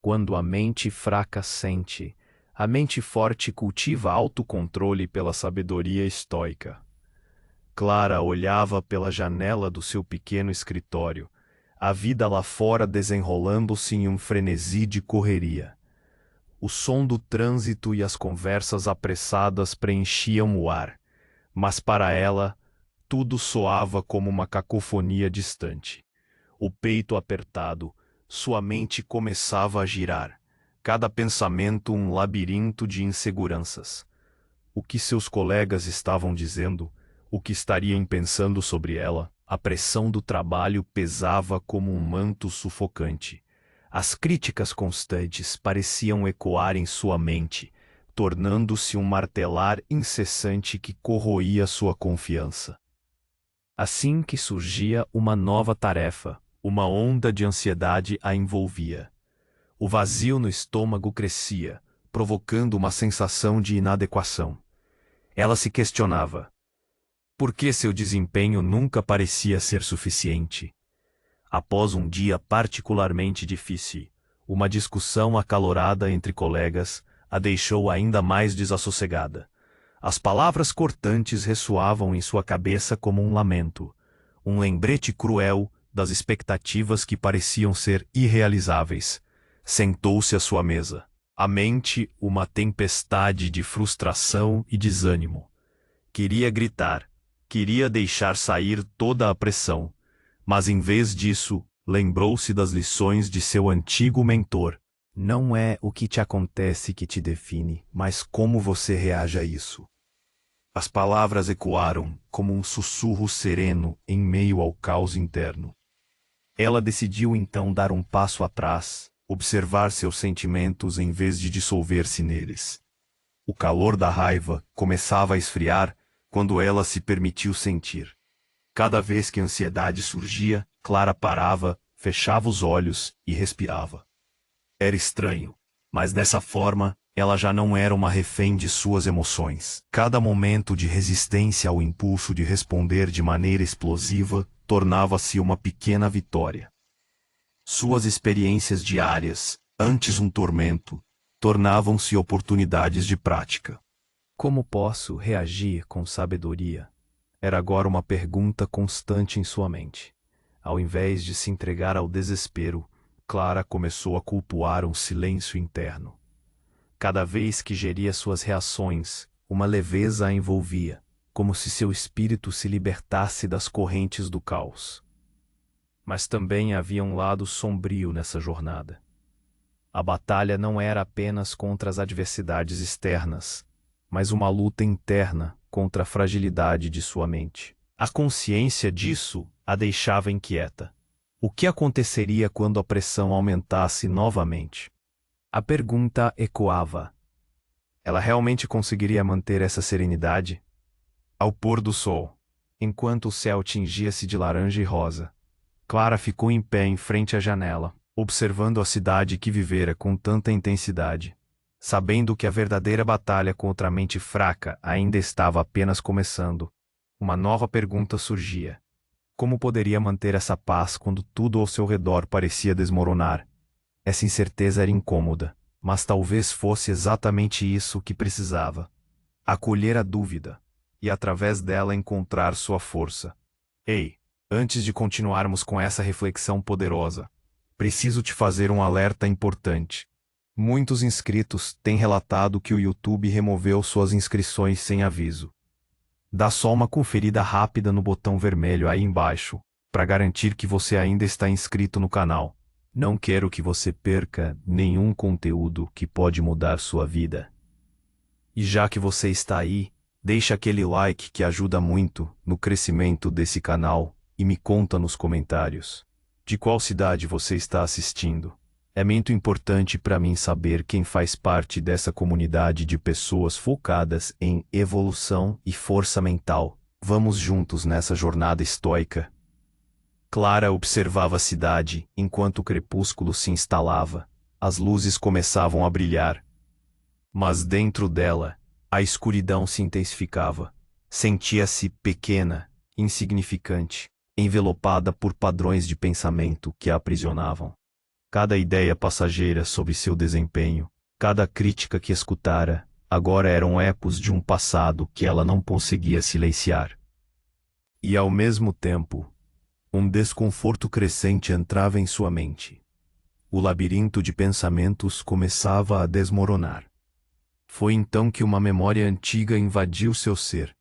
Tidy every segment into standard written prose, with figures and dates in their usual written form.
Quando a mente fraca sente, a mente forte cultiva autocontrole pela sabedoria estoica. Clara olhava pela janela do seu pequeno escritório, a vida lá fora desenrolando-se em um frenesi de correria. O som do trânsito e as conversas apressadas preenchiam o ar, mas para ela, tudo soava como uma cacofonia distante. O peito apertado, sua mente começava a girar, cada pensamento um labirinto de inseguranças. O que seus colegas estavam dizendo, o que estariam pensando sobre ela, a pressão do trabalho pesava como um manto sufocante. As críticas constantes pareciam ecoar em sua mente, tornando-se um martelar incessante que corroía sua confiança. Assim que surgia uma nova tarefa, uma onda de ansiedade a envolvia. O vazio no estômago crescia, provocando uma sensação de inadequação. Ela se questionava: por que seu desempenho nunca parecia ser suficiente? Após um dia particularmente difícil, uma discussão acalorada entre colegas a deixou ainda mais desassossegada. As palavras cortantes ressoavam em sua cabeça como um lamento, um lembrete cruel das expectativas que pareciam ser irrealizáveis. Sentou-se à sua mesa, a mente uma tempestade de frustração e desânimo. Queria gritar, queria deixar sair toda a pressão, mas em vez disso, lembrou-se das lições de seu antigo mentor. Não é o que te acontece que te define, mas como você reage a isso. As palavras ecoaram como um sussurro sereno em meio ao caos interno. Ela decidiu então dar um passo atrás, observar seus sentimentos em vez de dissolver-se neles. O calor da raiva começava a esfriar quando ela se permitiu sentir. Cada vez que a ansiedade surgia, Clara parava, fechava os olhos e respirava. Era estranho, mas dessa forma, ela já não era uma refém de suas emoções. Cada momento de resistência ao impulso de responder de maneira explosiva tornava-se uma pequena vitória. Suas experiências diárias, antes um tormento, tornavam-se oportunidades de prática. Como posso reagir com sabedoria? Era agora uma pergunta constante em sua mente. Ao invés de se entregar ao desespero, Clara começou a cultuar um silêncio interno. Cada vez que geria suas reações, uma leveza a envolvia, como se seu espírito se libertasse das correntes do caos. Mas também havia um lado sombrio nessa jornada. A batalha não era apenas contra as adversidades externas, mas uma luta interna contra a fragilidade de sua mente. A consciência disso a deixava inquieta. O que aconteceria quando a pressão aumentasse novamente? A pergunta ecoava. Ela realmente conseguiria manter essa serenidade? Ao pôr do sol, enquanto o céu tingia-se de laranja e rosa, Clara ficou em pé em frente à janela, observando a cidade que vivera com tanta intensidade, sabendo que a verdadeira batalha contra a mente fraca ainda estava apenas começando. Uma nova pergunta surgia. Como poderia manter essa paz quando tudo ao seu redor parecia desmoronar? Essa incerteza era incômoda, mas talvez fosse exatamente isso que precisava. Acolher a dúvida, e através dela encontrar sua força. Ei, antes de continuarmos com essa reflexão poderosa, preciso te fazer um alerta importante. Muitos inscritos têm relatado que o YouTube removeu suas inscrições sem aviso. Dá só uma conferida rápida no botão vermelho aí embaixo, para garantir que você ainda está inscrito no canal. Não quero que você perca nenhum conteúdo que pode mudar sua vida. E já que você está aí, deixa aquele like que ajuda muito no crescimento desse canal e me conta nos comentários de qual cidade você está assistindo. É muito importante para mim saber quem faz parte dessa comunidade de pessoas focadas em evolução e força mental. Vamos juntos nessa jornada estoica. Clara observava a cidade enquanto o crepúsculo se instalava. As luzes começavam a brilhar. Mas dentro dela, a escuridão se intensificava. Sentia-se pequena, insignificante, envelopada por padrões de pensamento que a aprisionavam. Cada ideia passageira sobre seu desempenho, cada crítica que escutara, agora eram ecos de um passado que ela não conseguia silenciar. E ao mesmo tempo, um desconforto crescente entrava em sua mente. O labirinto de pensamentos começava a desmoronar. Foi então que uma memória antiga invadiu seu ser.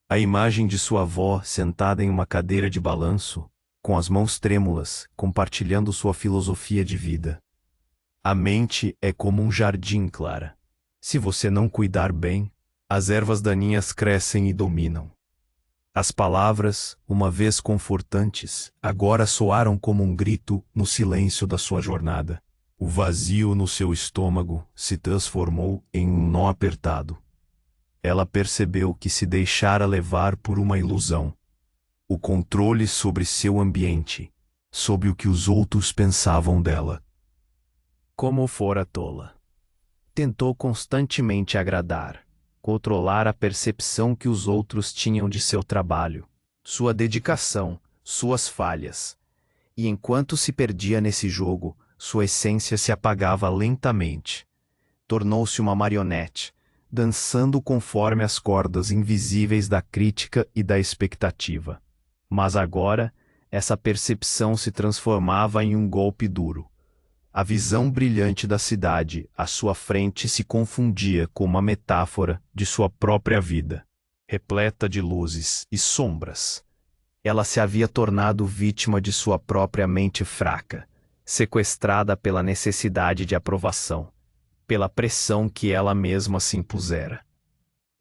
A imagem de sua avó sentada em uma cadeira de balanço, com as mãos trêmulas, compartilhando sua filosofia de vida. A mente é como um jardim, Clara. Se você não cuidar bem, as ervas daninhas crescem e dominam. As palavras, uma vez confortantes, agora soaram como um grito no silêncio da sua jornada. O vazio no seu estômago se transformou em um nó apertado. Ela percebeu que se deixara levar por uma ilusão. O controle sobre seu ambiente, sobre o que os outros pensavam dela. Como fora tola. Tentou constantemente agradar, controlar a percepção que os outros tinham de seu trabalho, sua dedicação, suas falhas. E enquanto se perdia nesse jogo, sua essência se apagava lentamente. Tornou-se uma marionete, dançando conforme as cordas invisíveis da crítica e da expectativa. Mas agora, essa percepção se transformava em um golpe duro. A visão brilhante da cidade à sua frente se confundia com uma metáfora de sua própria vida, repleta de luzes e sombras. Ela se havia tornado vítima de sua própria mente fraca, sequestrada pela necessidade de aprovação, pela pressão que ela mesma se impusera.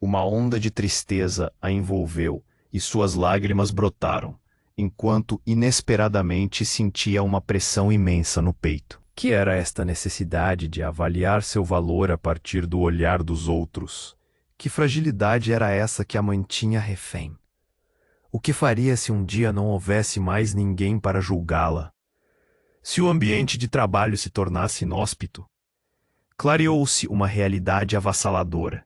Uma onda de tristeza a envolveu e suas lágrimas brotaram, enquanto inesperadamente sentia uma pressão imensa no peito. Que era esta necessidade de avaliar seu valor a partir do olhar dos outros? Que fragilidade era essa que a mantinha refém? O que faria se um dia não houvesse mais ninguém para julgá-la? Se o ambiente de trabalho se tornasse inóspito? Clareou-se uma realidade avassaladora.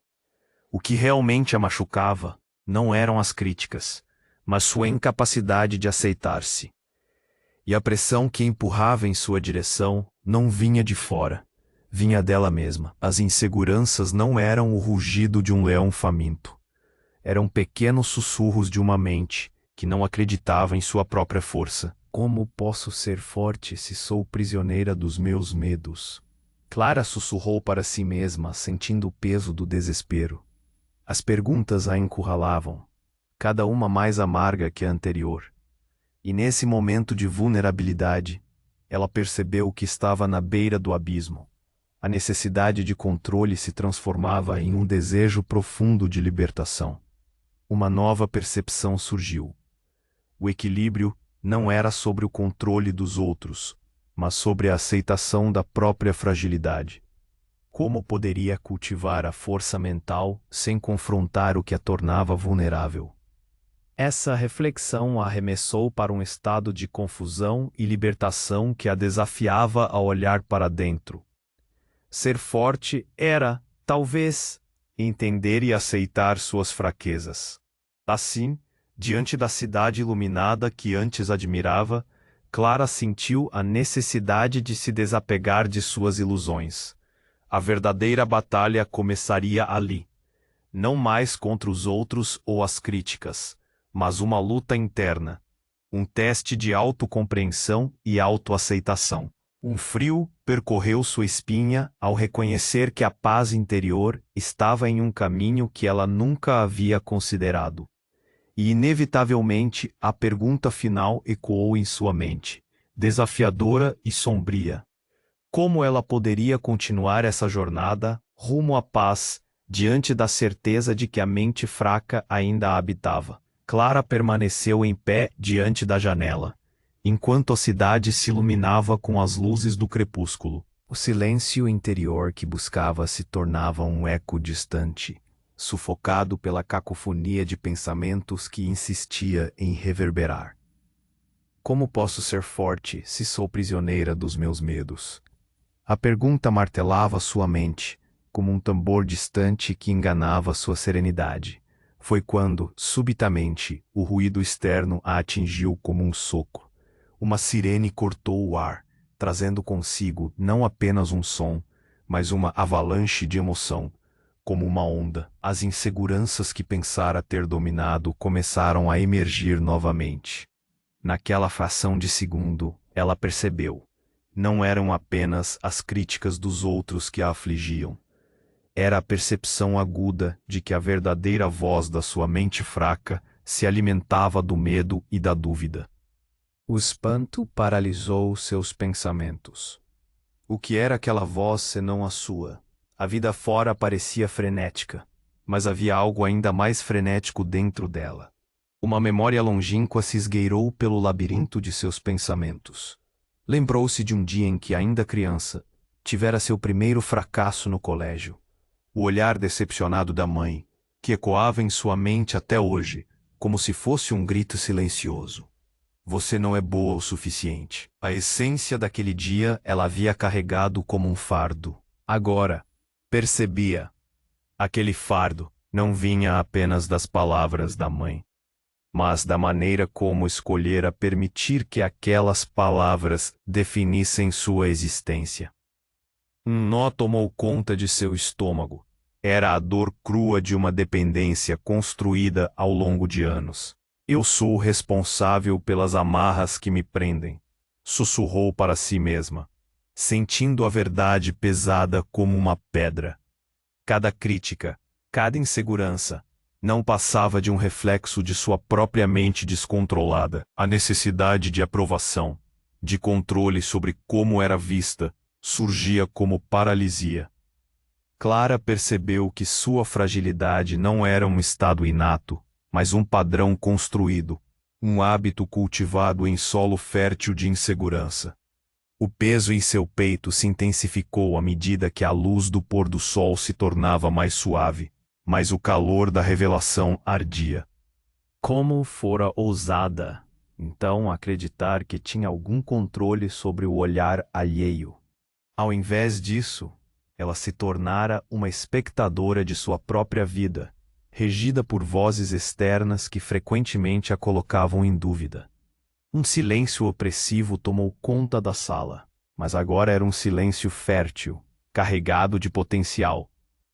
O que realmente a machucava não eram as críticas, mas sua incapacidade de aceitar-se. E a pressão que empurrava em sua direção não vinha de fora, vinha dela mesma. As inseguranças não eram o rugido de um leão faminto. Eram pequenos sussurros de uma mente que não acreditava em sua própria força. Como posso ser forte se sou prisioneira dos meus medos? Clara sussurrou para si mesma, sentindo o peso do desespero. As perguntas a encurralavam, cada uma mais amarga que a anterior. E nesse momento de vulnerabilidade, ela percebeu que estava na beira do abismo. A necessidade de controle se transformava em um desejo profundo de libertação. Uma nova percepção surgiu. O equilíbrio não era sobre o controle dos outros, mas sobre a aceitação da própria fragilidade. Como poderia cultivar a força mental sem confrontar o que a tornava vulnerável? Essa reflexão a arremessou para um estado de confusão e libertação que a desafiava a olhar para dentro. Ser forte era, talvez, entender e aceitar suas fraquezas. Assim, diante da cidade iluminada que antes admirava, Clara sentiu a necessidade de se desapegar de suas ilusões. A verdadeira batalha começaria ali. Não mais contra os outros ou as críticas, mas uma luta interna, um teste de autocompreensão e autoaceitação. Um frio percorreu sua espinha ao reconhecer que a paz interior estava em um caminho que ela nunca havia considerado. E inevitavelmente a pergunta final ecoou em sua mente, desafiadora e sombria. Como ela poderia continuar essa jornada rumo à paz, diante da certeza de que a mente fraca ainda a habitava? Clara permaneceu em pé diante da janela, enquanto a cidade se iluminava com as luzes do crepúsculo. O silêncio interior que buscava se tornava um eco distante, sufocado pela cacofonia de pensamentos que insistia em reverberar. Como posso ser forte se sou prisioneira dos meus medos? A pergunta martelava sua mente, como um tambor distante que enganava sua serenidade. Foi quando, subitamente, o ruído externo a atingiu como um soco. Uma sirene cortou o ar, trazendo consigo não apenas um som, mas uma avalanche de emoção, como uma onda. As inseguranças que pensara ter dominado começaram a emergir novamente. Naquela fração de segundo, ela percebeu. Não eram apenas as críticas dos outros que a afligiam. Era a percepção aguda de que a verdadeira voz da sua mente fraca se alimentava do medo e da dúvida. O espanto paralisou seus pensamentos. O que era aquela voz senão a sua? A vida fora parecia frenética, mas havia algo ainda mais frenético dentro dela. Uma memória longínqua se esgueirou pelo labirinto de seus pensamentos. Lembrou-se de um dia em que, ainda criança, tivera seu primeiro fracasso no colégio. O olhar decepcionado da mãe, que ecoava em sua mente até hoje, como se fosse um grito silencioso. Você não é boa o suficiente. A essência daquele dia ela havia carregado como um fardo. Agora, percebia. Aquele fardo não vinha apenas das palavras da mãe, mas da maneira como escolhera permitir que aquelas palavras definissem sua existência. Um nó tomou conta de seu estômago. Era a dor crua de uma dependência construída ao longo de anos. Eu sou responsável pelas amarras que me prendem, sussurrou para si mesma, sentindo a verdade pesada como uma pedra. Cada crítica, cada insegurança, não passava de um reflexo de sua própria mente descontrolada. A necessidade de aprovação, de controle sobre como era vista, surgia como paralisia. Clara percebeu que sua fragilidade não era um estado inato, mas um padrão construído, um hábito cultivado em solo fértil de insegurança. O peso em seu peito se intensificou à medida que a luz do pôr do sol se tornava mais suave, mas o calor da revelação ardia. Como fora ousada, então, acreditar que tinha algum controle sobre o olhar alheio. Ao invés disso, ela se tornara uma espectadora de sua própria vida, regida por vozes externas que frequentemente a colocavam em dúvida. Um silêncio opressivo tomou conta da sala, mas agora era um silêncio fértil, carregado de potencial.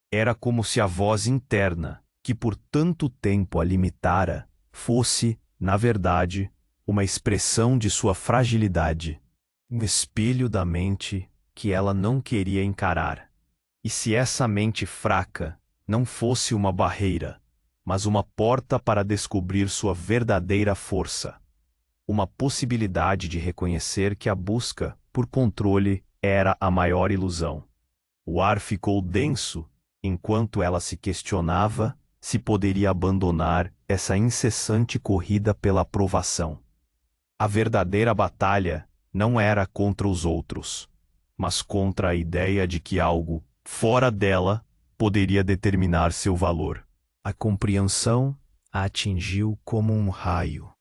Era como se a voz interna, que por tanto tempo a limitara, fosse, na verdade, uma expressão de sua fragilidade, um espelho da mente que ela não queria encarar. E se essa mente fraca não fosse uma barreira, mas uma porta para descobrir sua verdadeira força? Uma possibilidade de reconhecer que a busca por controle era a maior ilusão. O ar ficou denso, enquanto ela se questionava se poderia abandonar essa incessante corrida pela aprovação. A verdadeira batalha não era contra os outros, mas contra a ideia de que algo fora dela poderia determinar seu valor. A compreensão a atingiu como um raio.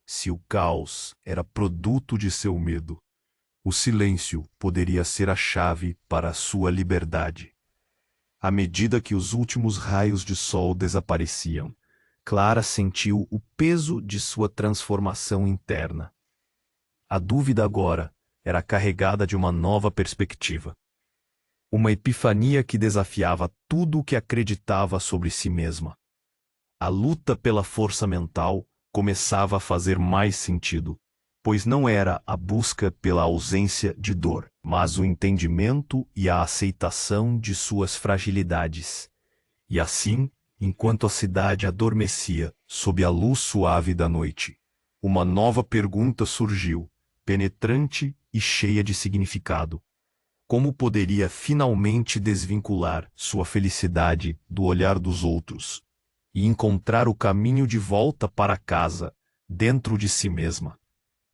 Se o caos era produto de seu medo, o silêncio poderia ser a chave para a sua liberdade. À medida que os últimos raios de sol desapareciam, Clara sentiu o peso de sua transformação interna. A dúvida agora era carregada de uma nova perspectiva. Uma epifania que desafiava tudo o que acreditava sobre si mesma. A luta pela força mental começava a fazer mais sentido, pois não era a busca pela ausência de dor, mas o entendimento e a aceitação de suas fragilidades. E assim, enquanto a cidade adormecia sob a luz suave da noite, uma nova pergunta surgiu, penetrante e cheia de significado. Como poderia finalmente desvincular sua felicidade do olhar dos outros e encontrar o caminho de volta para casa, dentro de si mesma?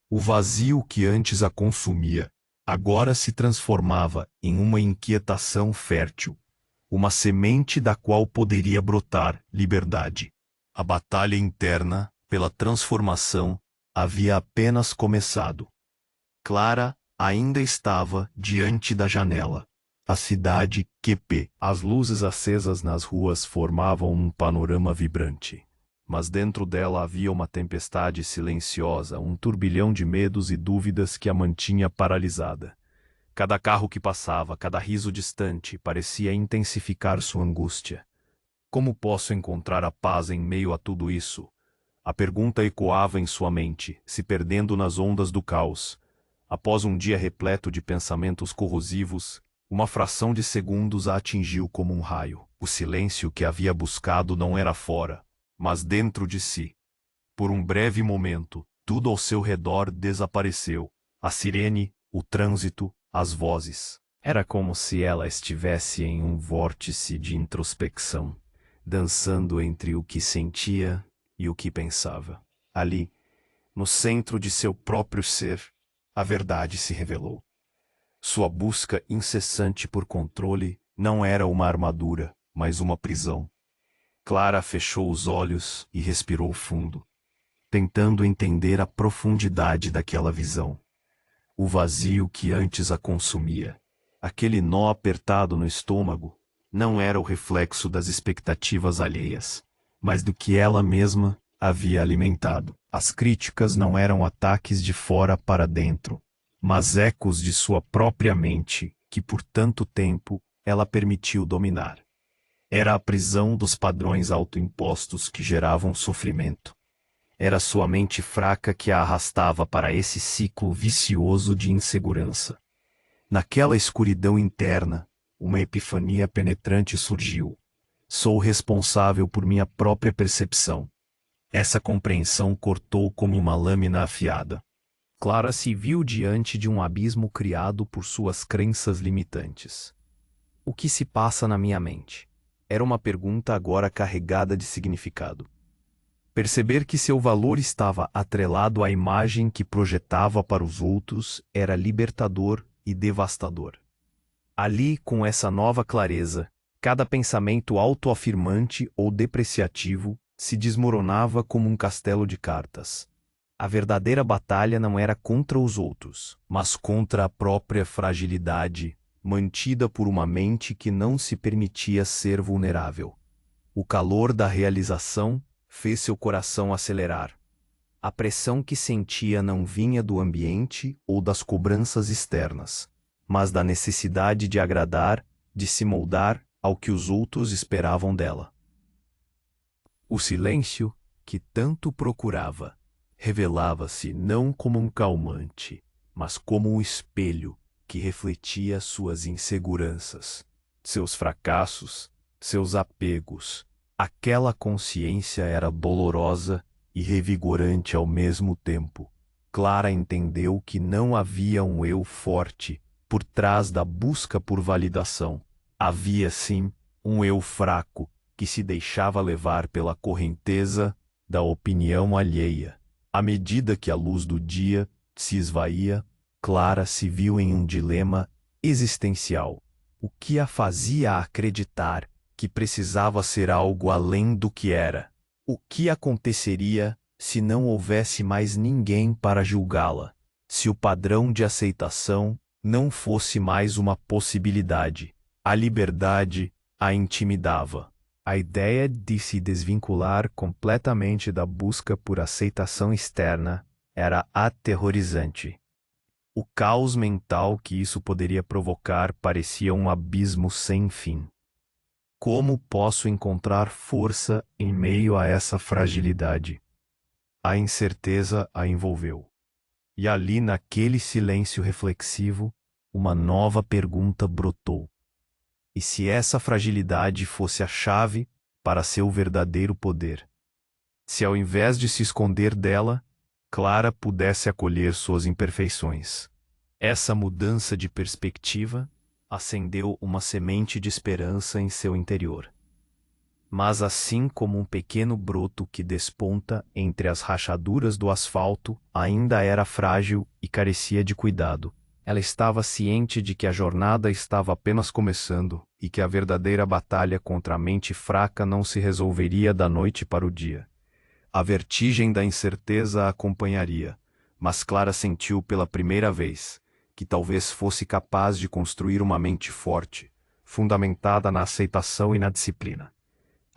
O vazio que antes a consumia, agora se transformava em uma inquietação fértil, uma semente da qual poderia brotar liberdade. A batalha interna, pela transformação, havia apenas começado. Clara ainda estava diante da janela. A cidade QP. As luzes acesas nas ruas formavam um panorama vibrante. mas dentro dela havia uma tempestade silenciosa, um turbilhão de medos e dúvidas que a mantinha paralisada. Cada carro que passava, cada riso distante, parecia intensificar sua angústia. Como posso encontrar a paz em meio a tudo isso? A pergunta ecoava em sua mente, se perdendo nas ondas do caos. Após um dia repleto de pensamentos corrosivos, uma fração de segundos a atingiu como um raio. O silêncio que havia buscado não era fora, mas dentro de si. Por um breve momento, tudo ao seu redor desapareceu. A sirene, o trânsito, as vozes. Era como se ela estivesse em um vórtice de introspecção, dançando entre o que sentia e o que pensava. Ali, no centro de seu próprio ser, a verdade se revelou. Sua busca incessante por controle não era uma armadura, mas uma prisão. Clara fechou os olhos e respirou fundo, tentando entender a profundidade daquela visão. O vazio que antes a consumia, aquele nó apertado no estômago, não era o reflexo das expectativas alheias, mas do que ela mesma havia alimentado. As críticas não eram ataques de fora para dentro, mas ecos de sua própria mente, que por tanto tempo ela permitiu dominar. Era a prisão dos padrões autoimpostos que geravam sofrimento. Era sua mente fraca que a arrastava para esse ciclo vicioso de insegurança. Naquela escuridão interna, uma epifania penetrante surgiu. Sou responsável por minha própria percepção. Essa compreensão cortou como uma lâmina afiada. Clara se viu diante de um abismo criado por suas crenças limitantes. O que se passa na minha mente? Era uma pergunta agora carregada de significado. Perceber que seu valor estava atrelado à imagem que projetava para os outros era libertador e devastador. Ali, com essa nova clareza, cada pensamento autoafirmante ou depreciativo se desmoronava como um castelo de cartas. A verdadeira batalha não era contra os outros, mas contra a própria fragilidade, mantida por uma mente que não se permitia ser vulnerável. O calor da realização fez seu coração acelerar. A pressão que sentia não vinha do ambiente ou das cobranças externas, mas da necessidade de agradar, de se moldar ao que os outros esperavam dela. O silêncio, que tanto procurava, revelava-se não como um calmante, mas como um espelho que refletia suas inseguranças, seus fracassos, seus apegos. Aquela consciência era dolorosa e revigorante ao mesmo tempo. Clara entendeu que não havia um eu forte por trás da busca por validação. Havia, sim, um eu fraco que se deixava levar pela correnteza da opinião alheia. À medida que a luz do dia se esvaía, Clara se viu em um dilema existencial. O que a fazia acreditar que precisava ser algo além do que era? O que aconteceria se não houvesse mais ninguém para julgá-la? Se o padrão de aceitação não fosse mais uma possibilidade? A liberdade a intimidava. A ideia de se desvincular completamente da busca por aceitação externa era aterrorizante. O caos mental que isso poderia provocar parecia um abismo sem fim. Como posso encontrar força em meio a essa fragilidade? A incerteza a envolveu. E ali, naquele silêncio reflexivo, uma nova pergunta brotou. E se essa fragilidade fosse a chave para seu verdadeiro poder? Se ao invés de se esconder dela, Clara pudesse acolher suas imperfeições. Essa mudança de perspectiva acendeu uma semente de esperança em seu interior. Mas assim como um pequeno broto que desponta entre as rachaduras do asfalto, ainda era frágil e carecia de cuidado. Ela estava ciente de que a jornada estava apenas começando e que a verdadeira batalha contra a mente fraca não se resolveria da noite para o dia. A vertigem da incerteza a acompanharia, mas Clara sentiu pela primeira vez que talvez fosse capaz de construir uma mente forte, fundamentada na aceitação e na disciplina.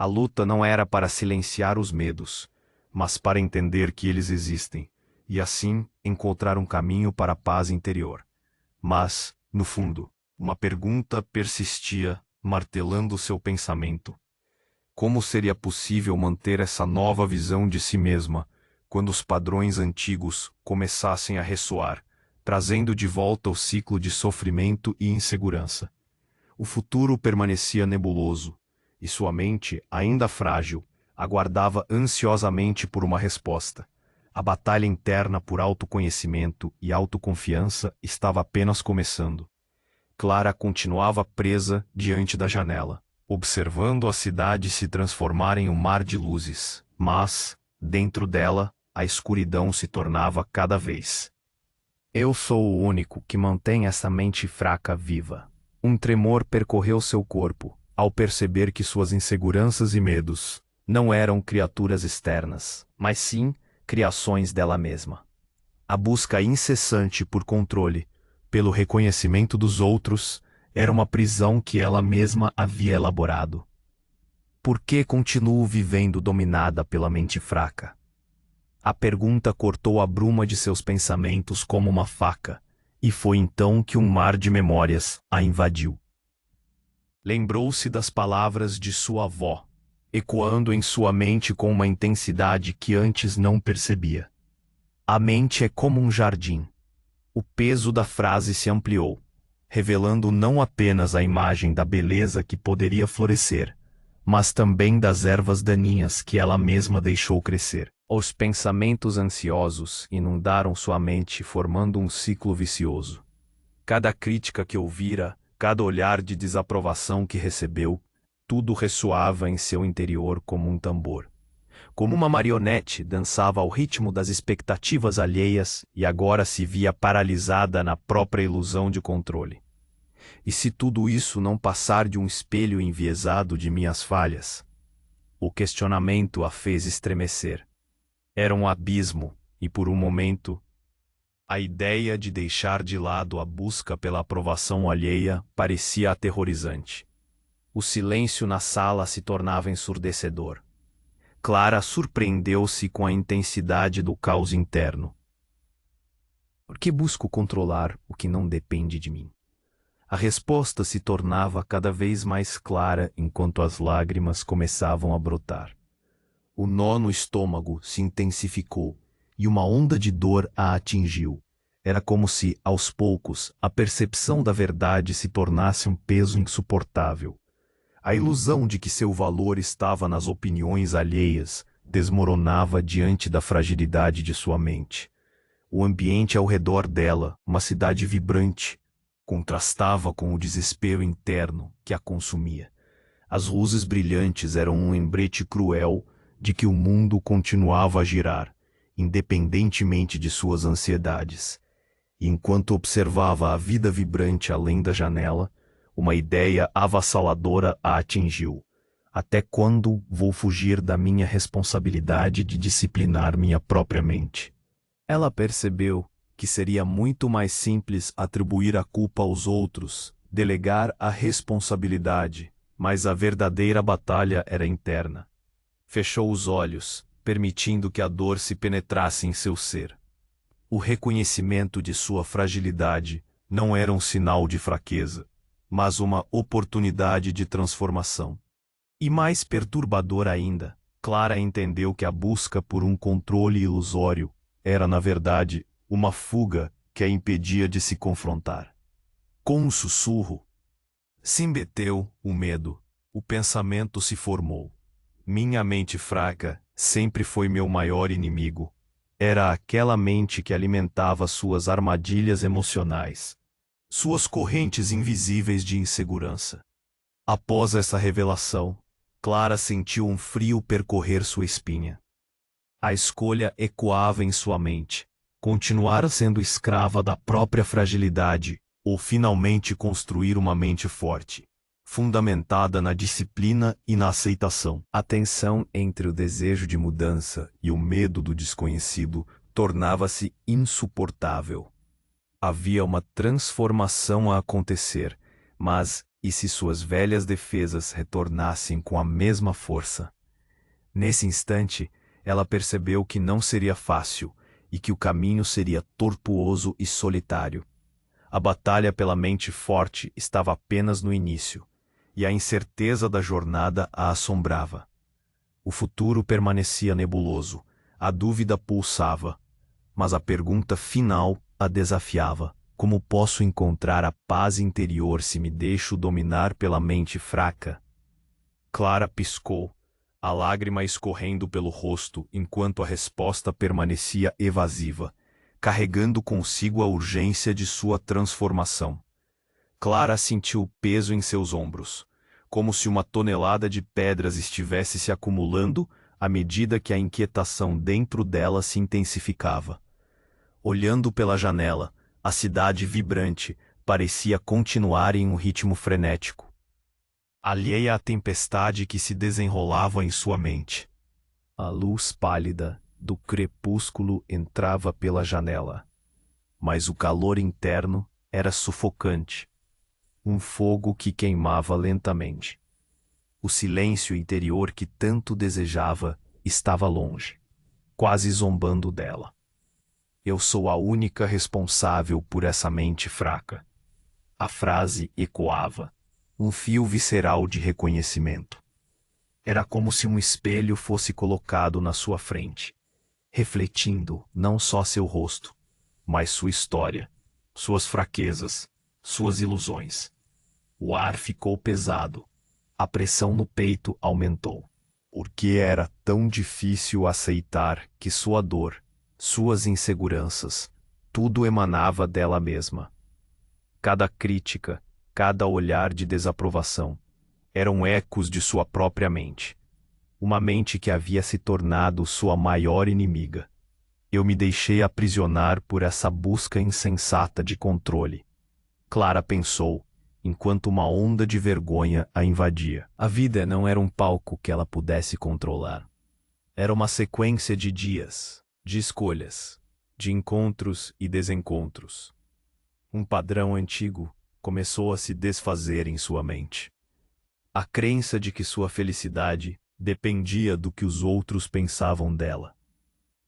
A luta não era para silenciar os medos, mas para entender que eles existem, e assim encontrar um caminho para a paz interior. Mas, no fundo, uma pergunta persistia, martelando seu pensamento. Como seria possível manter essa nova visão de si mesma, quando os padrões antigos começassem a ressoar, trazendo de volta o ciclo de sofrimento e insegurança? O futuro permanecia nebuloso, e sua mente, ainda frágil, aguardava ansiosamente por uma resposta. A batalha interna por autoconhecimento e autoconfiança estava apenas começando. Clara continuava presa diante da janela, observando a cidade se transformar em um mar de luzes, mas, dentro dela, a escuridão se tornava cada vez. Eu sou o único que mantém essa mente fraca viva. Um tremor percorreu seu corpo, ao perceber que suas inseguranças e medos não eram criaturas externas, mas sim criações dela mesma. A busca incessante por controle, pelo reconhecimento dos outros, era uma prisão que ela mesma havia elaborado. Por que continuo vivendo dominada pela mente fraca? A pergunta cortou a bruma de seus pensamentos como uma faca, e foi então que um mar de memórias a invadiu. Lembrou-se das palavras de sua avó, ecoando em sua mente com uma intensidade que antes não percebia. A mente é como um jardim. O peso da frase se ampliou, revelando não apenas a imagem da beleza que poderia florescer, mas também das ervas daninhas que ela mesma deixou crescer. Os pensamentos ansiosos inundaram sua mente, formando um ciclo vicioso. Cada crítica que ouvira, cada olhar de desaprovação que recebeu, tudo ressoava em seu interior como um tambor. Como uma marionete, dançava ao ritmo das expectativas alheias e agora se via paralisada na própria ilusão de controle. E se tudo isso não passar de um espelho enviesado de minhas falhas? O questionamento a fez estremecer. Era um abismo, e por um momento, a ideia de deixar de lado a busca pela aprovação alheia parecia aterrorizante. O silêncio na sala se tornava ensurdecedor. Clara surpreendeu-se com a intensidade do caos interno. Por que busco controlar o que não depende de mim? A resposta se tornava cada vez mais clara enquanto as lágrimas começavam a brotar. O nó no estômago se intensificou e uma onda de dor a atingiu. Era como se, aos poucos, a percepção da verdade se tornasse um peso insuportável. A ilusão de que seu valor estava nas opiniões alheias desmoronava diante da fragilidade de sua mente. O ambiente ao redor dela, uma cidade vibrante, contrastava com o desespero interno que a consumia. As luzes brilhantes eram um lembrete cruel de que o mundo continuava a girar, independentemente de suas ansiedades. E enquanto observava a vida vibrante além da janela, uma ideia avassaladora a atingiu. Até quando vou fugir da minha responsabilidade de disciplinar minha própria mente? Ela percebeu que seria muito mais simples atribuir a culpa aos outros, delegar a responsabilidade, mas a verdadeira batalha era interna. Fechou os olhos, permitindo que a dor se penetrasse em seu ser. O reconhecimento de sua fragilidade não era um sinal de fraqueza, mas uma oportunidade de transformação. E mais perturbador ainda, Clara entendeu que a busca por um controle ilusório era, na verdade, uma fuga que a impedia de se confrontar. Com um sussurro, se embeteu o medo, o pensamento se formou. Minha mente fraca sempre foi meu maior inimigo. Era aquela mente que alimentava suas armadilhas emocionais, suas correntes invisíveis de insegurança. Após essa revelação, Clara sentiu um frio percorrer sua espinha. A escolha ecoava em sua mente: continuar sendo escrava da própria fragilidade, ou finalmente construir uma mente forte, fundamentada na disciplina e na aceitação. A tensão entre o desejo de mudança e o medo do desconhecido tornava-se insuportável. Havia uma transformação a acontecer, Mas, e se suas velhas defesas retornassem com a mesma força? Nesse instante, ela percebeu que não seria fácil e que o caminho seria tortuoso e solitário. A batalha pela mente forte estava apenas no início, e a incerteza da jornada a assombrava. O futuro permanecia nebuloso, a dúvida pulsava, mas a pergunta final a desafiava: como posso encontrar a paz interior se me deixo dominar pela mente fraca? Clara piscou, a lágrima escorrendo pelo rosto enquanto a resposta permanecia evasiva, carregando consigo a urgência de sua transformação. Clara sentiu peso em seus ombros, como se uma tonelada de pedras estivesse se acumulando à medida que a inquietação dentro dela se intensificava. Olhando pela janela, a cidade vibrante parecia continuar em um ritmo frenético, alheia à tempestade que se desenrolava em sua mente. A luz pálida do crepúsculo entrava pela janela, mas o calor interno era sufocante, um fogo que queimava lentamente. O silêncio interior que tanto desejava estava longe, quase zombando dela. Eu sou a única responsável por essa mente fraca. A frase ecoava, um fio visceral de reconhecimento. Era como se um espelho fosse colocado na sua frente, refletindo não só seu rosto, mas sua história, suas fraquezas, suas ilusões. O ar ficou pesado. A pressão no peito aumentou. Porque era tão difícil aceitar que sua dor, suas inseguranças, tudo emanava dela mesma. Cada crítica, cada olhar de desaprovação, eram ecos de sua própria mente. Uma mente que havia se tornado sua maior inimiga. Eu me deixei aprisionar por essa busca insensata de controle. Clara pensou, enquanto uma onda de vergonha a invadia. A vida não era um palco que ela pudesse controlar. Era uma sequência de dias, de escolhas, de encontros e desencontros. Um padrão antigo começou a se desfazer em sua mente. A crença de que sua felicidade dependia do que os outros pensavam dela.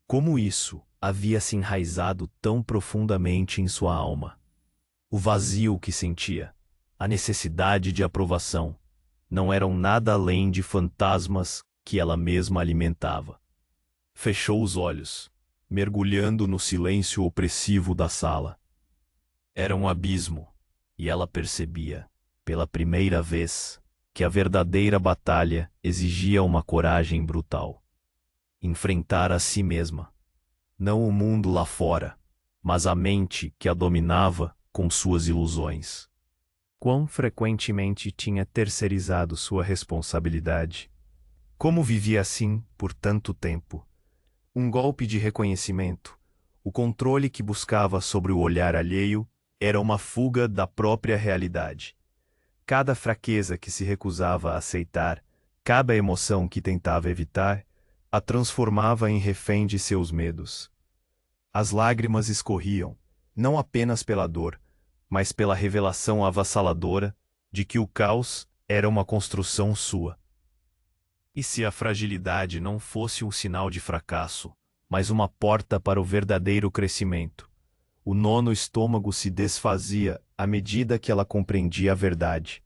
Como isso havia se enraizado tão profundamente em sua alma? O vazio que sentia, a necessidade de aprovação, não eram nada além de fantasmas que ela mesma alimentava. Fechou os olhos, mergulhando no silêncio opressivo da sala. Era um abismo, e ela percebia, pela primeira vez, que a verdadeira batalha exigia uma coragem brutal. Enfrentar a si mesma. Não o mundo lá fora, mas a mente que a dominava com suas ilusões. Quão frequentemente tinha terceirizado sua responsabilidade? Como vivia assim por tanto tempo? Um golpe de reconhecimento, o controle que buscava sobre o olhar alheio, era uma fuga da própria realidade. Cada fraqueza que se recusava a aceitar, cada emoção que tentava evitar, a transformava em refém de seus medos. As lágrimas escorriam, não apenas pela dor, mas pela revelação avassaladora de que o caos era uma construção sua. E se a fragilidade não fosse um sinal de fracasso, mas uma porta para o verdadeiro crescimento? O nono estômago se desfazia à medida que ela compreendia a verdade.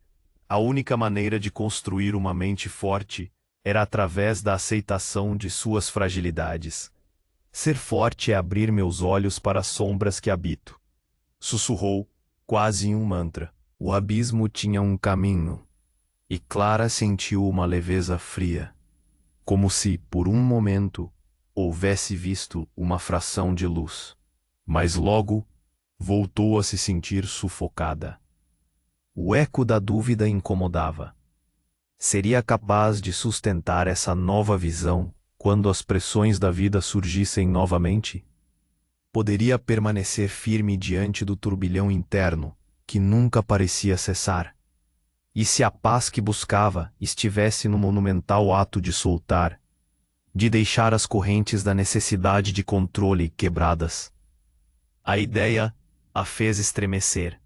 A única maneira de construir uma mente forte era através da aceitação de suas fragilidades. Ser forte é abrir meus olhos para as sombras que habito. Sussurrou, quase em um mantra. O abismo tinha um caminho, e Clara sentiu uma leveza fria, como se, por um momento, houvesse visto uma fração de luz. Mas logo, voltou a se sentir sufocada. O eco da dúvida incomodava. Seria capaz de sustentar essa nova visão quando as pressões da vida surgissem novamente? Poderia permanecer firme diante do turbilhão interno, que nunca parecia cessar? E se a paz que buscava estivesse no monumental ato de soltar, de deixar as correntes da necessidade de controle quebradas? A ideia a fez estremecer.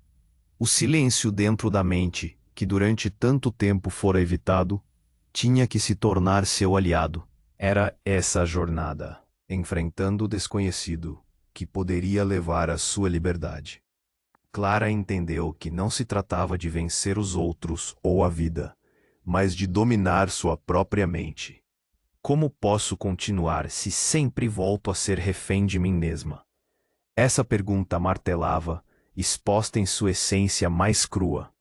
O silêncio dentro da mente, que durante tanto tempo fora evitado, tinha que se tornar seu aliado. Era essa a jornada, enfrentando o desconhecido, que poderia levar à sua liberdade. Clara entendeu que não se tratava de vencer os outros ou a vida, mas de dominar sua própria mente. Como posso continuar se sempre volto a ser refém de mim mesma? Essa pergunta martelava, exposta em sua essência mais crua.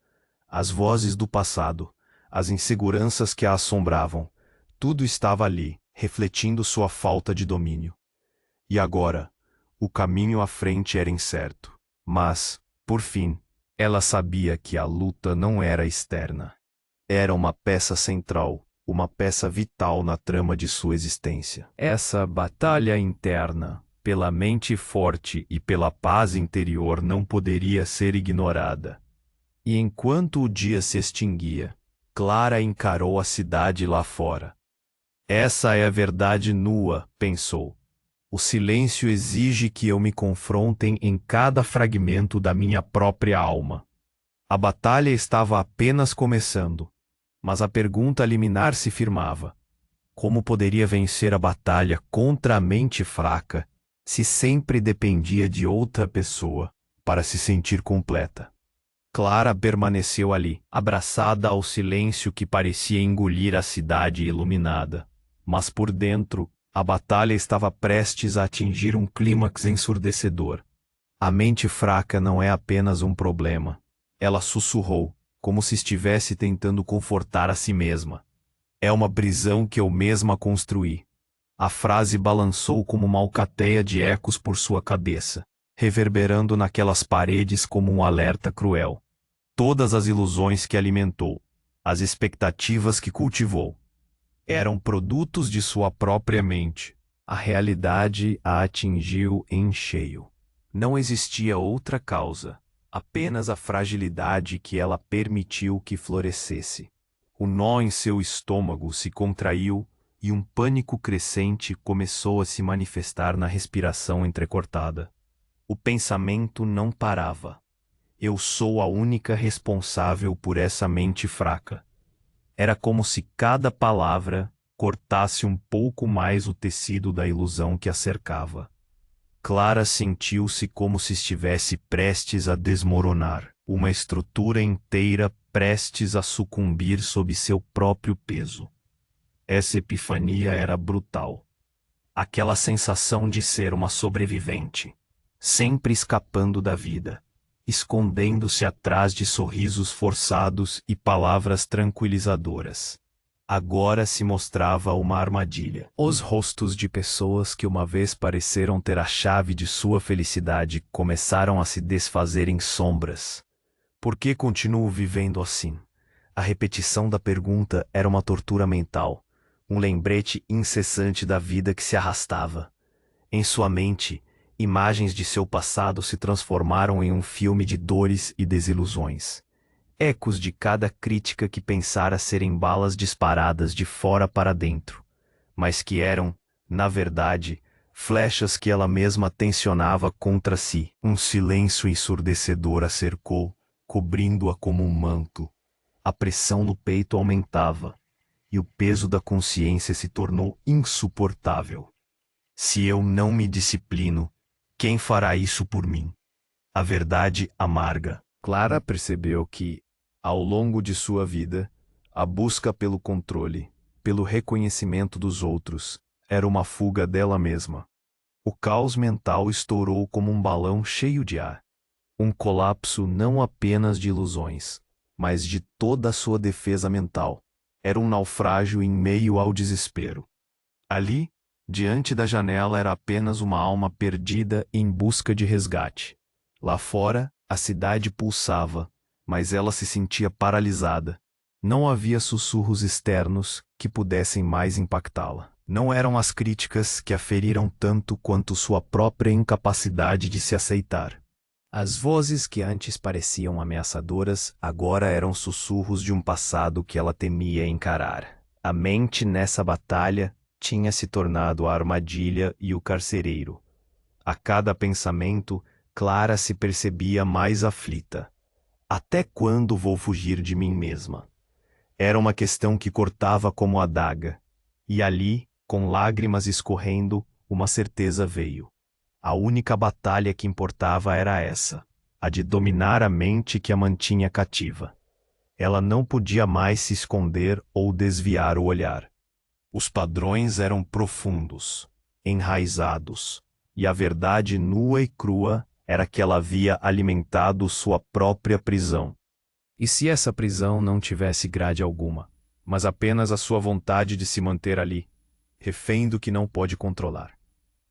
As vozes do passado, as inseguranças que a assombravam, tudo estava ali, refletindo sua falta de domínio. E agora, o caminho à frente era incerto. Mas, por fim, ela sabia que a luta não era externa. Era uma peça central, uma peça vital na trama de sua existência. Essa batalha interna, pela mente forte e pela paz interior, não poderia ser ignorada. E enquanto o dia se extinguia, Clara encarou a cidade lá fora. Essa é a verdade nua, pensou. O silêncio exige que eu me confrontem em cada fragmento da minha própria alma. A batalha estava apenas começando, mas a pergunta liminar se firmava. Como poderia vencer a batalha contra a mente fraca, se sempre dependia de outra pessoa para se sentir completa? Clara permaneceu ali, abraçada ao silêncio que parecia engolir a cidade iluminada. Mas por dentro, a batalha estava prestes a atingir um clímax ensurdecedor. A mente fraca não é apenas um problema. Ela sussurrou, como se estivesse tentando confortar a si mesma. É uma prisão que eu mesma construí. A frase balançou como uma alcateia de ecos por sua cabeça, reverberando naquelas paredes como um alerta cruel. Todas as ilusões que alimentou, as expectativas que cultivou, eram produtos de sua própria mente. A realidade a atingiu em cheio. Não existia outra causa, apenas a fragilidade que ela permitiu que florescesse. O nó em seu estômago se contraiu e um pânico crescente começou a se manifestar na respiração entrecortada. O pensamento não parava. Eu sou a única responsável por essa mente fraca. Era como se cada palavra cortasse um pouco mais o tecido da ilusão que a cercava. Clara sentiu-se como se estivesse prestes a desmoronar, uma estrutura inteira prestes a sucumbir sob seu próprio peso. Essa epifania era brutal. Aquela sensação de ser uma sobrevivente, sempre escapando da vida, escondendo-se atrás de sorrisos forçados e palavras tranquilizadoras. Agora se mostrava uma armadilha. Os rostos de pessoas que uma vez pareceram ter a chave de sua felicidade começaram a se desfazer em sombras. Por que continuo vivendo assim? A repetição da pergunta era uma tortura mental, um lembrete incessante da vida que se arrastava. Em sua mente, imagens de seu passado se transformaram em um filme de dores e desilusões. Ecos de cada crítica que pensara serem balas disparadas de fora para dentro, mas que eram, na verdade, flechas que ela mesma tensionava contra si. Um silêncio ensurdecedor a cercou, cobrindo-a como um manto. A pressão no peito aumentava, e o peso da consciência se tornou insuportável. Se eu não me disciplino, quem fará isso por mim? A verdade amarga. Clara percebeu que, ao longo de sua vida, a busca pelo controle, pelo reconhecimento dos outros, era uma fuga dela mesma. O caos mental estourou como um balão cheio de ar. Um colapso não apenas de ilusões, mas de toda a sua defesa mental. Era um naufrágio em meio ao desespero. Ali, diante da janela, era apenas uma alma perdida em busca de resgate. Lá fora, a cidade pulsava, mas ela se sentia paralisada. Não havia sussurros externos que pudessem mais impactá-la. Não eram as críticas que a feriram tanto quanto sua própria incapacidade de se aceitar. As vozes que antes pareciam ameaçadoras agora eram sussurros de um passado que ela temia encarar. A mente nessa batalha tinha se tornado a armadilha e o carcereiro. A cada pensamento, Clara se percebia mais aflita. Até quando vou fugir de mim mesma? Era uma questão que cortava como adaga. E ali, com lágrimas escorrendo, uma certeza veio. A única batalha que importava era essa, a de dominar a mente que a mantinha cativa. Ela não podia mais se esconder ou desviar o olhar. Os padrões eram profundos, enraizados, e a verdade nua e crua era que ela havia alimentado sua própria prisão. E se essa prisão não tivesse grade alguma, mas apenas a sua vontade de se manter ali, refém do que não pode controlar?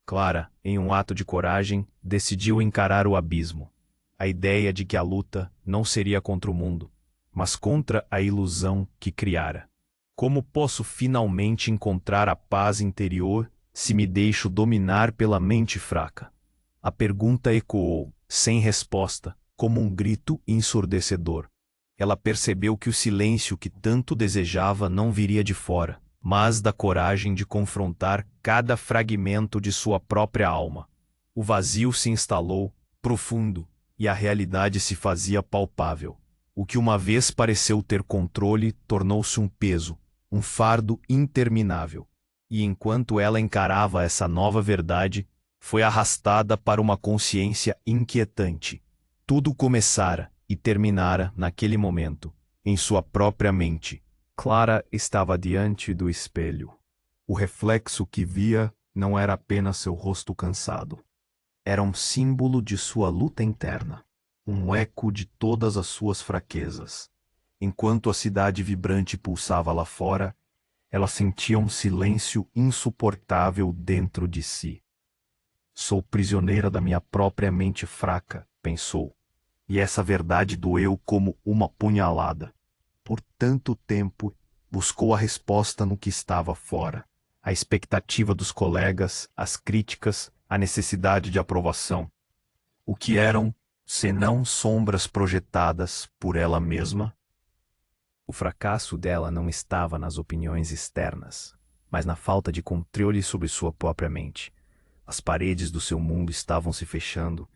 Clara, em um ato de coragem, decidiu encarar o abismo. A ideia de que a luta não seria contra o mundo, mas contra a ilusão que criara. Como posso finalmente encontrar a paz interior se me deixo dominar pela mente fraca? A pergunta ecoou, sem resposta, como um grito ensurdecedor. Ela percebeu que o silêncio que tanto desejava não viria de fora, mas da coragem de confrontar cada fragmento de sua própria alma. O vazio se instalou, profundo, e a realidade se fazia palpável. O que uma vez pareceu ter controle tornou-se um peso, um fardo interminável. E enquanto ela encarava essa nova verdade, foi arrastada para uma consciência inquietante. Tudo começara e terminara naquele momento, em sua própria mente. Clara estava diante do espelho. O reflexo que via não era apenas seu rosto cansado. Era um símbolo de sua luta interna, um eco de todas as suas fraquezas. Enquanto a cidade vibrante pulsava lá fora, ela sentia um silêncio insuportável dentro de si. Sou prisioneira da minha própria mente fraca, pensou. E essa verdade doeu como uma punhalada. Por tanto tempo, buscou a resposta no que estava fora. A expectativa dos colegas, as críticas, a necessidade de aprovação. O que eram, senão sombras projetadas por ela mesma? O fracasso dela não estava nas opiniões externas, mas na falta de controle sobre sua própria mente. As paredes do seu mundo estavam se fechando,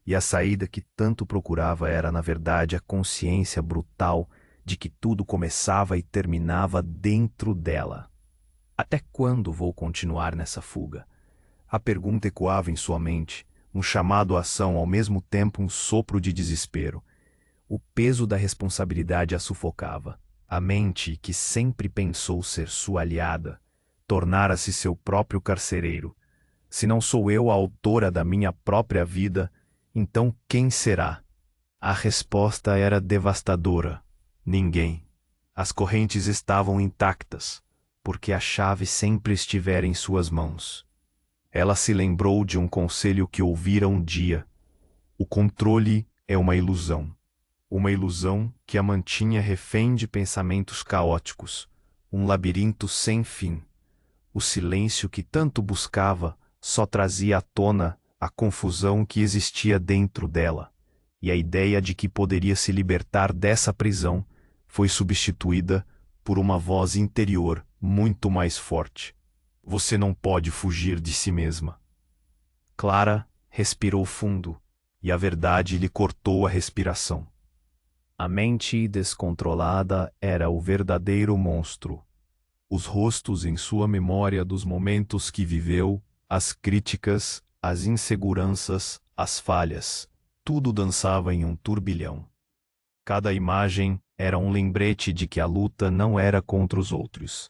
e a saída que tanto procurava era, na verdade, a consciência brutal de que tudo começava e terminava dentro dela. Até quando vou continuar nessa fuga? A pergunta ecoava em sua mente, um chamado à ação, ao mesmo tempo um sopro de desespero. O peso da responsabilidade a sufocava. A mente, que sempre pensou ser sua aliada, tornara-se seu próprio carcereiro. Se não sou eu a autora da minha própria vida, então quem será? A resposta era devastadora. Ninguém. As correntes estavam intactas, porque a chave sempre estivera em suas mãos. Ela se lembrou de um conselho que ouvira um dia. O controle é uma ilusão. Uma ilusão que a mantinha refém de pensamentos caóticos, um labirinto sem fim. O silêncio que tanto buscava só trazia à tona a confusão que existia dentro dela, e a ideia de que poderia se libertar dessa prisão foi substituída por uma voz interior muito mais forte. Você não pode fugir de si mesma. Clara respirou fundo, e a verdade lhe cortou a respiração. A mente descontrolada era o verdadeiro monstro. Os rostos em sua memória dos momentos que viveu, as críticas, as inseguranças, as falhas, tudo dançava em um turbilhão. Cada imagem era um lembrete de que a luta não era contra os outros.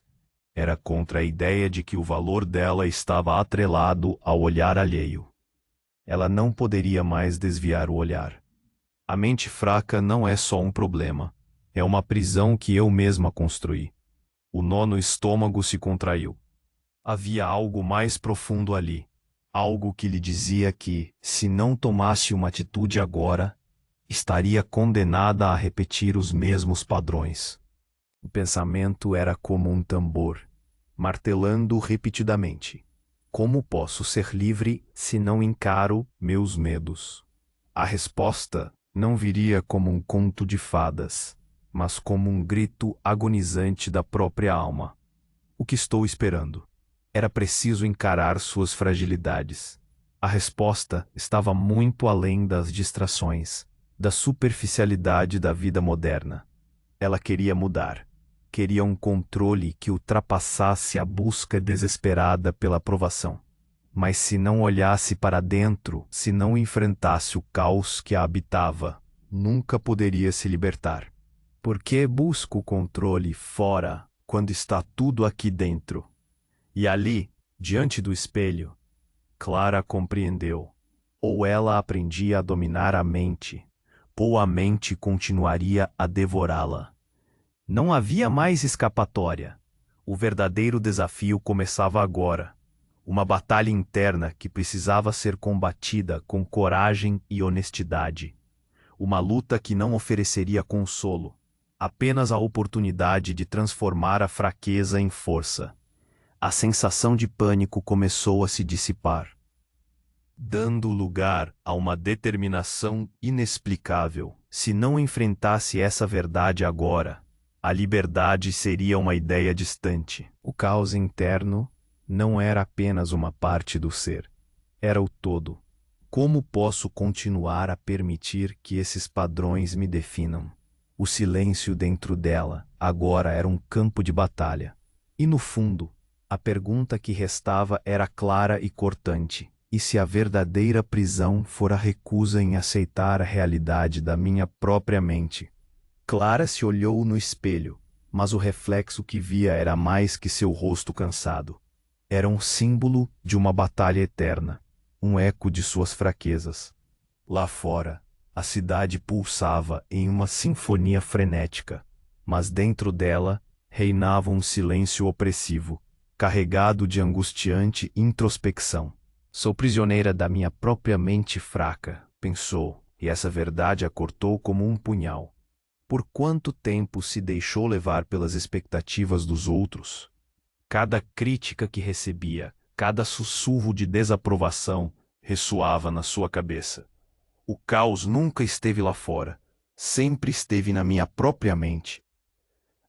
Era contra a ideia de que o valor dela estava atrelado ao olhar alheio. Ela não poderia mais desviar o olhar. A mente fraca não é só um problema, é uma prisão que eu mesma construí. O nó no estômago se contraiu. Havia algo mais profundo ali, algo que lhe dizia que, se não tomasse uma atitude agora, estaria condenada a repetir os mesmos padrões. O pensamento era como um tambor, martelando repetidamente. Como posso ser livre se não encaro meus medos? A resposta não viria como um conto de fadas, mas como um grito agonizante da própria alma. O que estou esperando? Era preciso encarar suas fragilidades. A resposta estava muito além das distrações. da superficialidade da vida moderna. Ela queria mudar. Queria um controle que ultrapassasse a busca desesperada pela aprovação. Mas se não olhasse para dentro, se não enfrentasse o caos que a habitava, nunca poderia se libertar. Por que busca o controle fora quando está tudo aqui dentro? E ali, diante do espelho, Clara compreendeu. Ou ela aprendia a dominar a mente, ou a mente continuaria a devorá-la. Não havia mais escapatória. O verdadeiro desafio começava agora. Uma batalha interna que precisava ser combatida com coragem e honestidade. Uma luta que não ofereceria consolo, apenas a oportunidade de transformar a fraqueza em força. A sensação de pânico começou a se dissipar, dando lugar a uma determinação inexplicável. Se não enfrentasse essa verdade agora, a liberdade seria uma ideia distante. O caos interno não era apenas uma parte do ser, era o todo. Como posso continuar a permitir que esses padrões me definam? O silêncio dentro dela agora era um campo de batalha. E no fundo, a pergunta que restava era clara e cortante. E se a verdadeira prisão for a recusa em aceitar a realidade da minha própria mente? Clara se olhou no espelho, mas o reflexo que via era mais que seu rosto cansado. Era um símbolo de uma batalha eterna, um eco de suas fraquezas. Lá fora, a cidade pulsava em uma sinfonia frenética, mas dentro dela reinava um silêncio opressivo, carregado de angustiante introspecção. Sou prisioneira da minha própria mente fraca, pensou, e essa verdade a cortou como um punhal. Por quanto tempo se deixou levar pelas expectativas dos outros? Cada crítica que recebia, cada sussurro de desaprovação, ressoava na sua cabeça. O caos nunca esteve lá fora, sempre esteve na minha própria mente.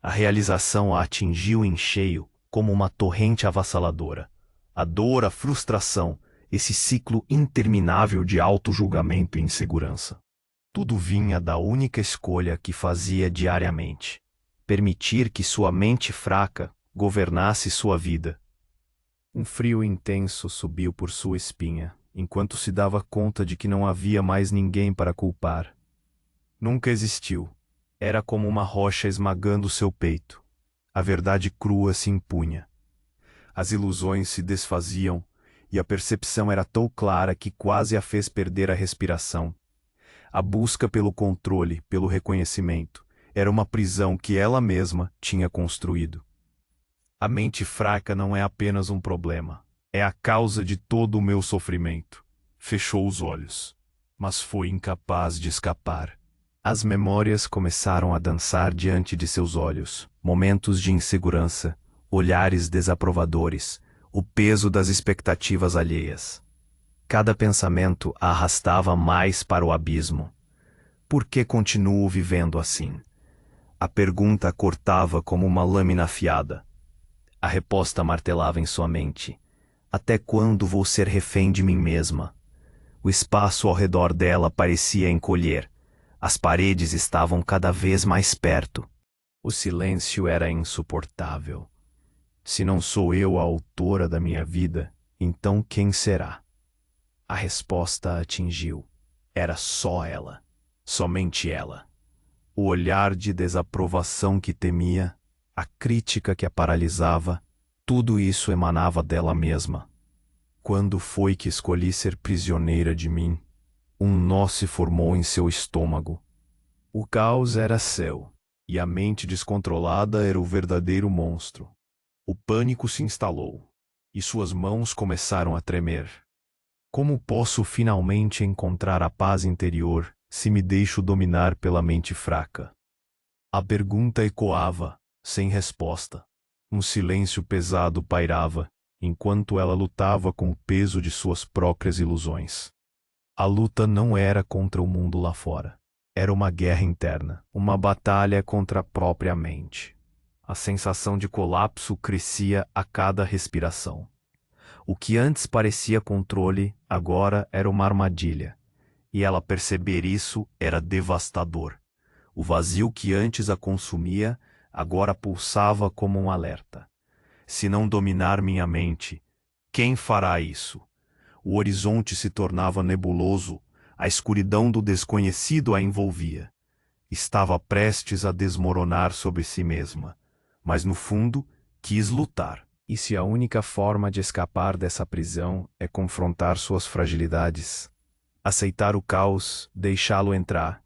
A realização a atingiu em cheio, como uma torrente avassaladora. A dor, a frustração, esse ciclo interminável de auto-julgamento e insegurança. Tudo vinha da única escolha que fazia diariamente: permitir que sua mente fraca governasse sua vida. Um frio intenso subiu por sua espinha, enquanto se dava conta de que não havia mais ninguém para culpar. Nunca existiu. Era como uma rocha esmagando seu peito. A verdade crua se impunha. As ilusões se desfaziam, e a percepção era tão clara que quase a fez perder a respiração. A busca pelo controle, pelo reconhecimento, era uma prisão que ela mesma tinha construído. A mente fraca não é apenas um problema, é a causa de todo o meu sofrimento. Fechou os olhos, mas foi incapaz de escapar. As memórias começaram a dançar diante de seus olhos, momentos de insegurança, olhares desaprovadores, o peso das expectativas alheias. Cada pensamento a arrastava mais para o abismo. Por que continuo vivendo assim? A pergunta cortava como uma lâmina afiada. A resposta martelava em sua mente. Até quando vou ser refém de mim mesma? O espaço ao redor dela parecia encolher. As paredes estavam cada vez mais perto. O silêncio era insuportável. Se não sou eu a autora da minha vida, então quem será? A resposta a atingiu. Era só ela. Somente ela. O olhar de desaprovação que temia, a crítica que a paralisava, tudo isso emanava dela mesma. Quando foi que escolhi ser prisioneira de mim? Um nó se formou em seu estômago. O caos era seu, e a mente descontrolada era o verdadeiro monstro. O pânico se instalou, e suas mãos começaram a tremer. Como posso finalmente encontrar a paz interior se me deixo dominar pela mente fraca? A pergunta ecoava, sem resposta. Um silêncio pesado pairava, enquanto ela lutava com o peso de suas próprias ilusões. A luta não era contra o mundo lá fora. Era uma guerra interna, uma batalha contra a própria mente. A sensação de colapso crescia a cada respiração. O que antes parecia controle, agora era uma armadilha. E ela perceber isso era devastador. O vazio que antes a consumia, agora pulsava como um alerta. Se não dominar minha mente, quem fará isso? O horizonte se tornava nebuloso, a escuridão do desconhecido a envolvia. Estava prestes a desmoronar sobre si mesma, mas no fundo quis lutar. E se a única forma de escapar dessa prisão é confrontar suas fragilidades, aceitar o caos, deixá-lo entrar,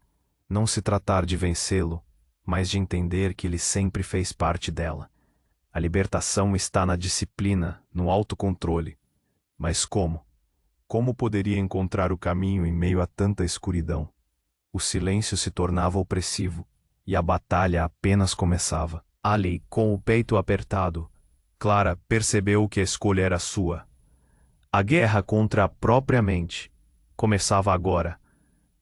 não se tratar de vencê-lo, mas de entender que ele sempre fez parte dela. A libertação está na disciplina, no autocontrole. Mas como? Como poderia encontrar o caminho em meio a tanta escuridão? O silêncio se tornava opressivo, e a batalha apenas começava. Ali, com o peito apertado, Clara percebeu que a escolha era sua. A guerra contra a própria mente começava agora,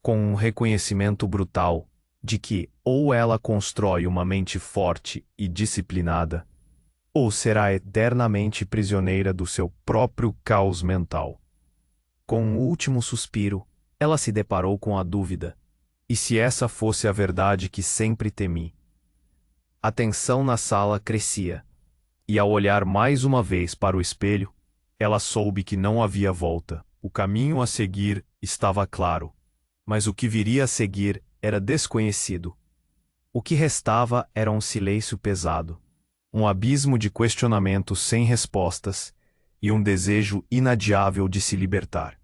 com um reconhecimento brutal de que ou ela constrói uma mente forte e disciplinada, ou será eternamente prisioneira do seu próprio caos mental. Com um último suspiro, ela se deparou com a dúvida: e se essa fosse a verdade que sempre temi? A tensão na sala crescia, e ao olhar mais uma vez para o espelho, ela soube que não havia volta. O caminho a seguir estava claro, mas o que viria a seguir era desconhecido. O que restava era um silêncio pesado, um abismo de questionamentos sem respostas e um desejo inadiável de se libertar.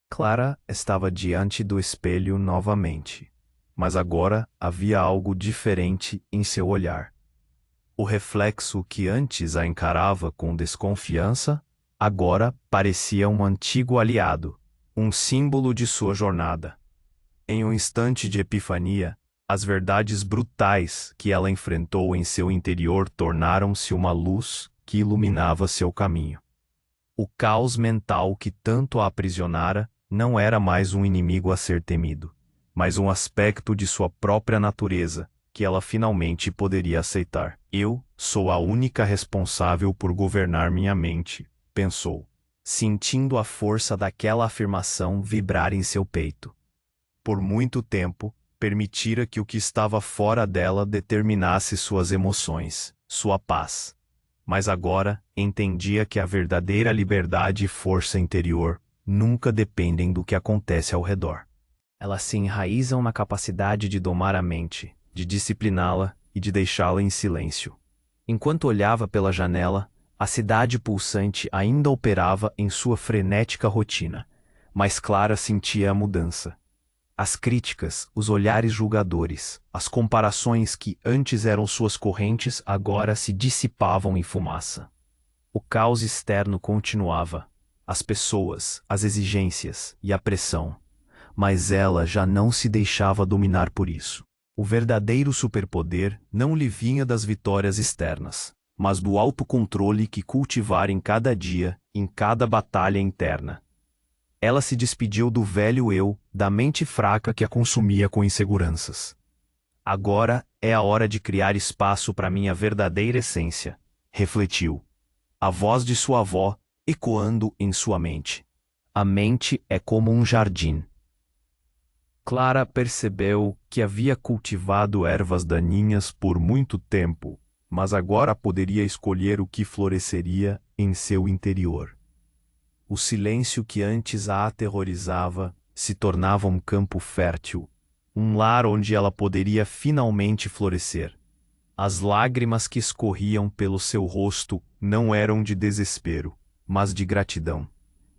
Clara estava diante do espelho novamente, mas agora havia algo diferente em seu olhar. O reflexo que antes a encarava com desconfiança, agora parecia um antigo aliado, um símbolo de sua jornada. Em um instante de epifania, as verdades brutais que ela enfrentou em seu interior tornaram-se uma luz que iluminava seu caminho. O caos mental que tanto a aprisionara não era mais um inimigo a ser temido, mas um aspecto de sua própria natureza, que ela finalmente poderia aceitar. Eu sou a única responsável por governar minha mente, pensou, sentindo a força daquela afirmação vibrar em seu peito. Por muito tempo, permitira que o que estava fora dela determinasse suas emoções, sua paz. Mas agora, entendia que a verdadeira liberdade e força interior nunca dependem do que acontece ao redor. Elas se enraizam na capacidade de domar a mente, de discipliná-la e de deixá-la em silêncio. Enquanto olhava pela janela, a cidade pulsante ainda operava em sua frenética rotina, mas Clara sentia a mudança. As críticas, os olhares julgadores, as comparações que antes eram suas correntes agora se dissipavam em fumaça. O caos externo continuava, as pessoas, as exigências e a pressão, mas ela já não se deixava dominar por isso. O verdadeiro superpoder não lhe vinha das vitórias externas, mas do autocontrole que cultivara em cada dia, em cada batalha interna. Ela se despediu do velho eu, da mente fraca que a consumia com inseguranças. Agora é a hora de criar espaço para minha verdadeira essência, refletiu. A voz de sua avó ecoando em sua mente. A mente é como um jardim. Clara percebeu que havia cultivado ervas daninhas por muito tempo, mas agora poderia escolher o que floresceria em seu interior. O silêncio que antes a aterrorizava se tornava um campo fértil, um lar onde ela poderia finalmente florescer. As lágrimas que escorriam pelo seu rosto não eram de desespero, mas de gratidão.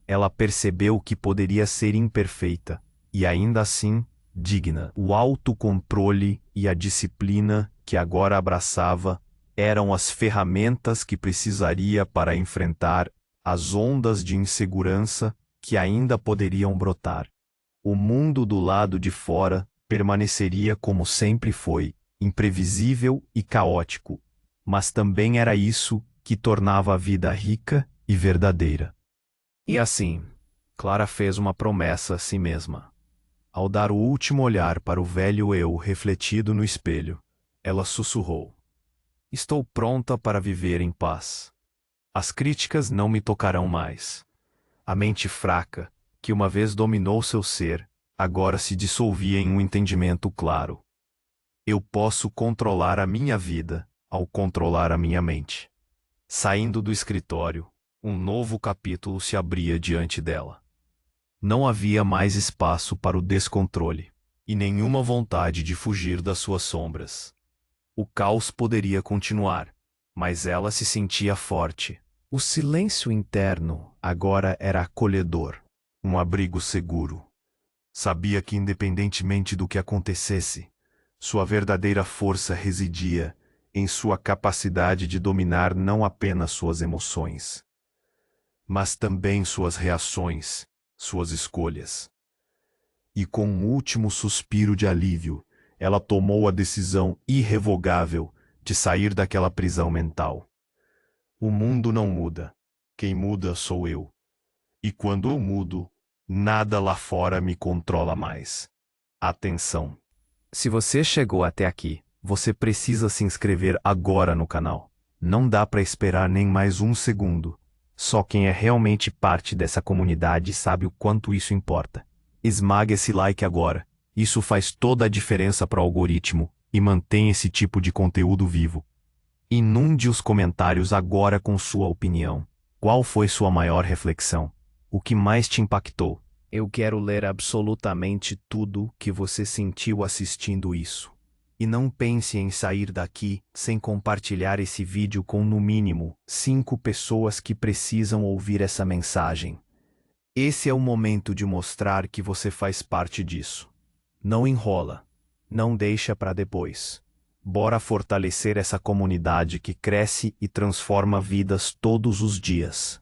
Ela percebeu que poderia ser imperfeita, e ainda assim, digna. O autocontrole e a disciplina que agora abraçava eram as ferramentas que precisaria para enfrentar as ondas de insegurança que ainda poderiam brotar. O mundo do lado de fora permaneceria como sempre foi, imprevisível e caótico, mas também era isso que tornava a vida rica e verdadeira. E assim, Clara fez uma promessa a si mesma. Ao dar o último olhar para o velho eu refletido no espelho, ela sussurrou: "Estou pronta para viver em paz. As críticas não me tocarão mais. A mente fraca, que uma vez dominou seu ser, agora se dissolvia em um entendimento claro. Eu posso controlar a minha vida ao controlar a minha mente. Saindo do escritório, um novo capítulo se abria diante dela. Não havia mais espaço para o descontrole, e nenhuma vontade de fugir das suas sombras. O caos poderia continuar, mas ela se sentia forte. O silêncio interno agora era acolhedor, um abrigo seguro. Sabia que, independentemente do que acontecesse, sua verdadeira força residia em sua capacidade de dominar não apenas suas emoções, mas também suas reações, suas escolhas. E com um último suspiro de alívio, ela tomou a decisão irrevogável de sair daquela prisão mental. O mundo não muda. Quem muda sou eu. E quando eu mudo, nada lá fora me controla mais. Atenção! Se você chegou até aqui, você precisa se inscrever agora no canal. Não dá para esperar nem mais um segundo. Só quem é realmente parte dessa comunidade sabe o quanto isso importa. Esmague esse like agora. Isso faz toda a diferença para o algoritmo e mantém esse tipo de conteúdo vivo. Inunde os comentários agora com sua opinião. Qual foi sua maior reflexão? O que mais te impactou? Eu quero ler absolutamente tudo que você sentiu assistindo isso. E não pense em sair daqui sem compartilhar esse vídeo com no mínimo 5 pessoas que precisam ouvir essa mensagem. Esse é o momento de mostrar que você faz parte disso. Não enrola. Não deixa para depois. Bora fortalecer essa comunidade que cresce e transforma vidas todos os dias.